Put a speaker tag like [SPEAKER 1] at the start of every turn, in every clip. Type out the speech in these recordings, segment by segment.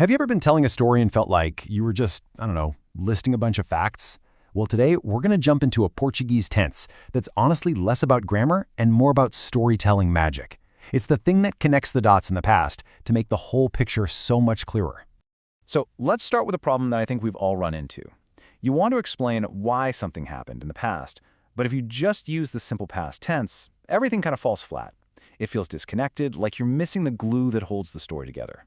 [SPEAKER 1] Have you ever been telling a story and felt like you were just, I don't know, listing a bunch of facts? Well, today we're going to jump into a Portuguese tense that's honestly less about grammar and more about storytelling magic. It's the thing that connects the dots in the past to make the whole picture so much clearer.
[SPEAKER 2] So let's start with a problem that I think we've all run into. You want to explain why something happened in the past, but if you just use the simple past tense, everything kind of falls flat. It feels disconnected, like you're missing the glue that holds the story together.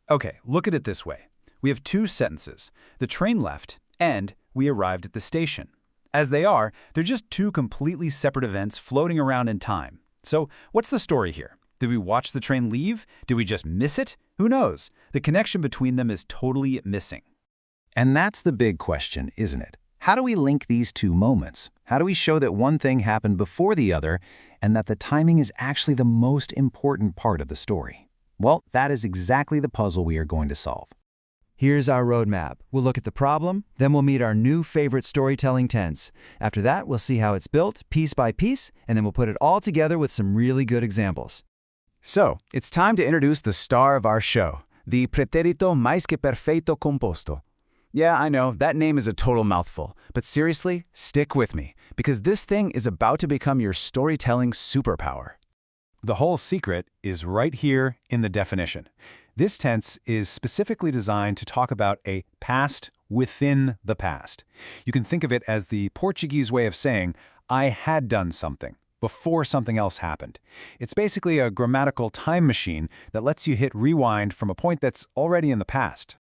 [SPEAKER 3] Okay, look at it this way. We have two sentences. The train left, and we arrived at the station. As they are, they're just two completely separate events floating around in time. So what's the story here? Did we watch the train leave? Did we just miss it? Who knows? The connection between them is totally missing.
[SPEAKER 4] And that's the big question, isn't it? How do we link these two moments? How do we show that one thing happened before the other and that the timing is actually the most important part of the story? Well, that is exactly the puzzle we are going to solve.
[SPEAKER 5] Here's our roadmap. We'll look at the problem, then we'll meet our new favorite storytelling tense. After that, we'll see how it's built, piece by piece, and then we'll put it all together with some really good examples.
[SPEAKER 6] So, it's time to introduce the star of our show, the Pretérito Mais que Perfeito Composto. Yeah, I know, that name is a total mouthful, but seriously, stick with me, because this thing is about to become your storytelling superpower.
[SPEAKER 1] The whole secret is right here in the definition. This tense is specifically designed to talk about a past within the past. You can think of it as the Portuguese way of saying, I had done something before something else happened. It's basically a grammatical time machine that lets you hit rewind from a point that's already in the past.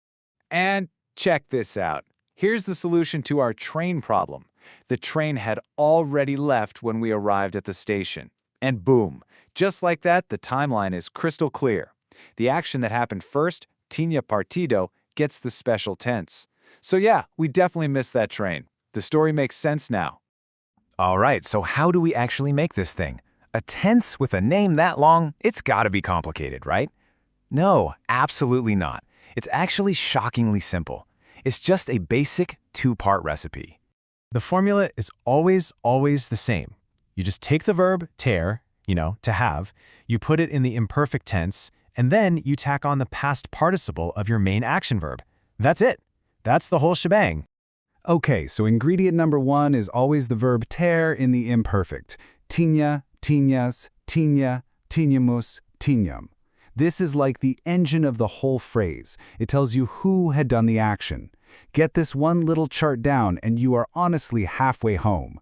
[SPEAKER 2] And check this out. Here's the solution to our train problem. The train had already left when we arrived at the station. And boom, just like that, the timeline is crystal clear. The action that happened first, tinha partido, gets the special tense. So yeah, we definitely missed that train. The story makes sense now.
[SPEAKER 6] All right, so how do we actually make this thing? A tense with a name that long? It's gotta be complicated, right? No, absolutely not. It's actually shockingly simple. It's just a basic two-part recipe.
[SPEAKER 7] The formula is always the same. You just take the verb tear, to have, you put it in the imperfect tense, and then you tack on the past participle of your main action verb. That's it. That's the whole shebang.
[SPEAKER 3] Okay, so ingredient number one is always the verb tear in the imperfect. Tinha, tinhas, tinha, tinhamos, tinham. This is like the engine of the whole phrase. It tells you who had done the action. Get this one little chart down and you are honestly halfway home.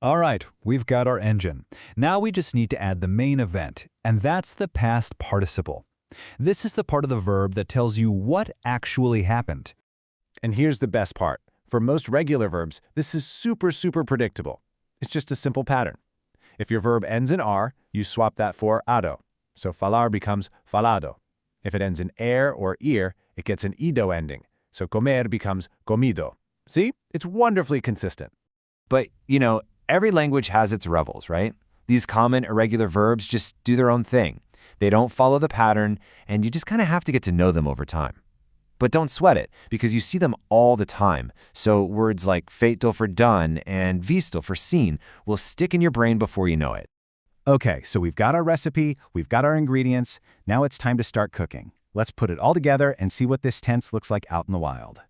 [SPEAKER 8] All right, we've got our engine. Now we just need to add the main event, and that's the past participle. This is the part of the verb that tells you what actually happened.
[SPEAKER 2] And here's the best part. For most regular verbs, this is super predictable. It's just a simple pattern. If your verb ends in R, you swap that for ado. So falar becomes falado. If it ends in er or ir, it gets an ido ending. So comer becomes comido. See? It's wonderfully consistent.
[SPEAKER 5] But, every language has its rebels, right? These common irregular verbs just do their own thing. They don't follow the pattern, and you just kind of have to get to know them over time. But don't sweat it, because you see them all the time. So words like feito for done and visto for seen will stick in your brain before you know it.
[SPEAKER 1] Okay, so we've got our recipe, we've got our ingredients. Now it's time to start cooking. Let's put it all together and see what this tense looks like out in the wild.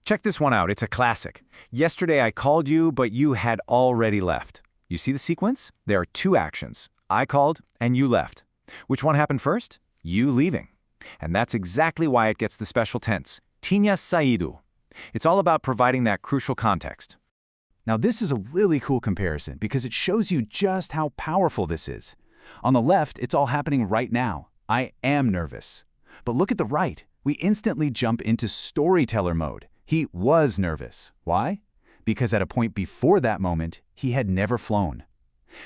[SPEAKER 6] Check this one out, it's a classic. Yesterday I called you, but you had already left. You see the sequence? There are two actions. I called and you left. Which one happened first? You leaving. And that's exactly why it gets the special tense, tinha saído. It's all about providing that crucial context.
[SPEAKER 3] Now this is a really cool comparison because it shows you just how powerful this is. On the left, it's all happening right now. I am nervous. But look at the right. We instantly jump into storyteller mode. He was nervous. Why? Because at a point before that moment, he had never flown.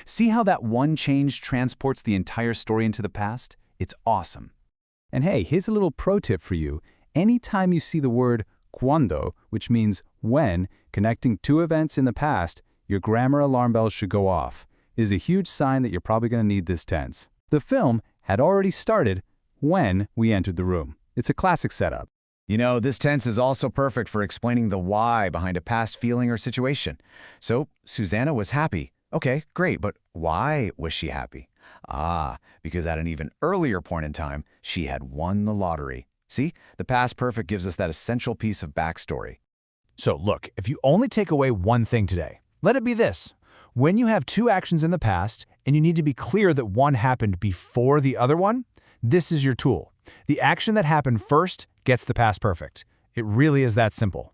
[SPEAKER 3] See how that one change transports the entire story into the past? It's awesome. And hey, here's a little pro tip for you. Anytime you see the word cuando, which means when, connecting two events in the past, your grammar alarm bells should go off. It is a huge sign that you're probably going to need this tense. The film had already started when we entered the room. It's a classic setup.
[SPEAKER 6] This tense is also perfect for explaining the why behind a past feeling or situation. So, Susanna was happy. Okay, great, but why was she happy? Because at an even earlier point in time, she had won the lottery.
[SPEAKER 3] See, the past perfect gives us that essential piece of backstory.
[SPEAKER 7] So look, if you only take away one thing today, let it be this. When you have two actions in the past and you need to be clear that one happened before the other one, this is your tool. The action that happened first gets the past perfect. It really is that simple.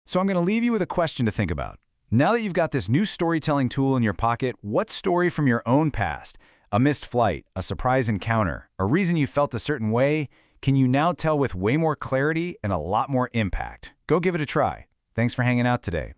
[SPEAKER 3] So I'm going to leave you with a question to think about. Now that you've got this new storytelling tool in your pocket, what story from your own past, a missed flight, a surprise encounter, a reason you felt a certain way, can you now tell with way more clarity and a lot more impact? Go give it a try. Thanks for hanging out today.